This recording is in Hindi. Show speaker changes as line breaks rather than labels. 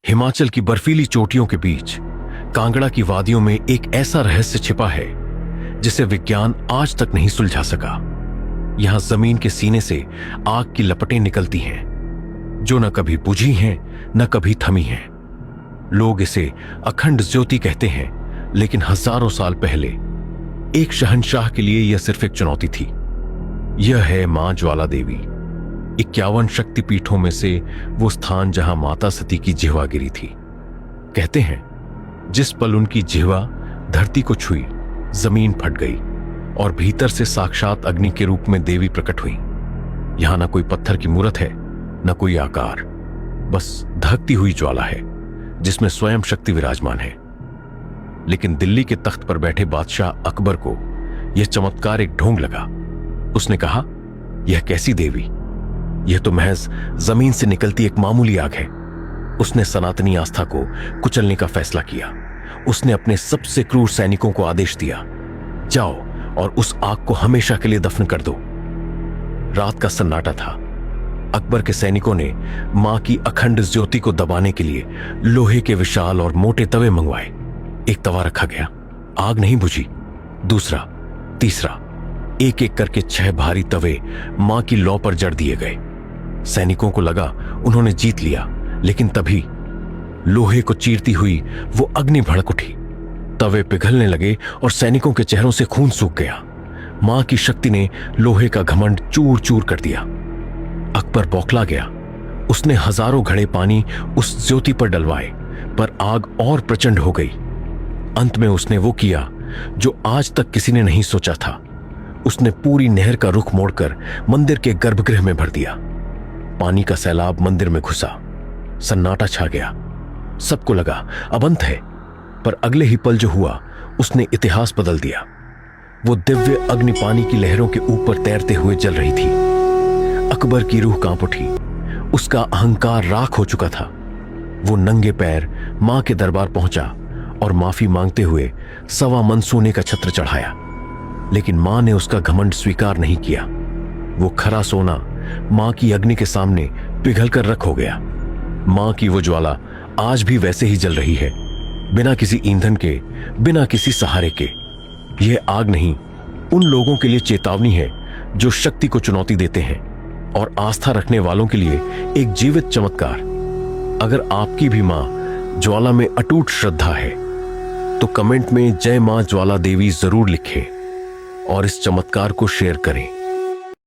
हिमाचल की बर्फीली चोटियों के बीच कांगड़ा की वादियों में एक ऐसा रहस्य छिपा है जिसे विज्ञान आज तक नहीं सुलझा सका। यहां जमीन के सीने से आग की लपटें निकलती हैं, जो न कभी बुझी हैं न कभी थमी हैं। लोग इसे अखंड ज्योति कहते हैं, लेकिन हजारों साल पहले एक शहंशाह के लिए यह सिर्फ एक चुनौती थी। यह है मां ज्वाला देवी, 51 शक्तिपीठों में से वो स्थान जहां माता सती की जिह्वा गिरी थी। कहते हैं जिस पल उनकी जिह्वा धरती को छुई, जमीन फट गई और भीतर से साक्षात अग्नि के रूप में देवी प्रकट हुई। यहां ना कोई पत्थर की मूरत है, न कोई आकार, बस धकती हुई ज्वाला है जिसमें स्वयं शक्ति विराजमान है। लेकिन दिल्ली के तख्त पर बैठे बादशाह अकबर को यह चमत्कार एक ढोंग लगा। उसने कहा, यह कैसी देवी? यह तो महज जमीन से निकलती एक मामूली आग है। उसने सनातनी आस्था को कुचलने का फैसला किया। उसने अपने सबसे क्रूर सैनिकों को आदेश दिया, जाओ और उस आग को हमेशा के लिए दफन कर दो। रात का सन्नाटा था। अकबर के सैनिकों ने मां की अखंड ज्योति को दबाने के लिए लोहे के विशाल और मोटे तवे मंगवाए। एक तवा रखा गया, आग नहीं बुझी। दूसरा, तीसरा, एक एक करके 6 भारी तवे मां की लौ पर जड़ दिए गए। सैनिकों को लगा उन्होंने जीत लिया, लेकिन तभी लोहे को चीरती हुई वो अग्नि भड़क उठी। तवे पिघलने लगे और सैनिकों के चेहरों से खून सूख गया। मां की शक्ति ने लोहे का घमंड चूर चूर कर दिया। अकबर बौखला गया। उसने हजारों घड़े पानी उस ज्योति पर डलवाए, पर आग और प्रचंड हो गई। अंत में उसने वो किया जो आज तक किसी ने नहीं सोचा था। उसने पूरी नहर का रुख मोड़कर मंदिर के गर्भगृह में भर दिया। पानी का सैलाब मंदिर में घुसा। सन्नाटा छा गया। सबको लगा अब अंत है, पर अगले ही पल जो हुआ उसने इतिहास बदल दिया। वो दिव्य अग्नि पानी की लहरों के ऊपर तैरते हुए जल रही थी। अकबर की रूह कांप उठी। उसका अहंकार राख हो चुका था। वो नंगे पैर मां के दरबार पहुंचा और माफी मांगते हुए 1.25 मन सोने का छत्र चढ़ाया। लेकिन मां ने उसका घमंड स्वीकार नहीं किया। वो खरा सोना मां की अग्नि के सामने पिघल कर रख हो गया। मां की वो ज्वाला आज भी वैसे ही जल रही है, बिना किसी ईंधन के, बिना किसी सहारे के। यह आग नहीं, उन लोगों के लिए चेतावनी है जो शक्ति को चुनौती देते हैं, और आस्था रखने वालों के लिए एक जीवित चमत्कार। अगर आपकी भी मां ज्वाला में अटूट श्रद्धा है तो कमेंट में जय मां ज्वाला देवी जरूर लिखें और इस चमत्कार को शेयर करें।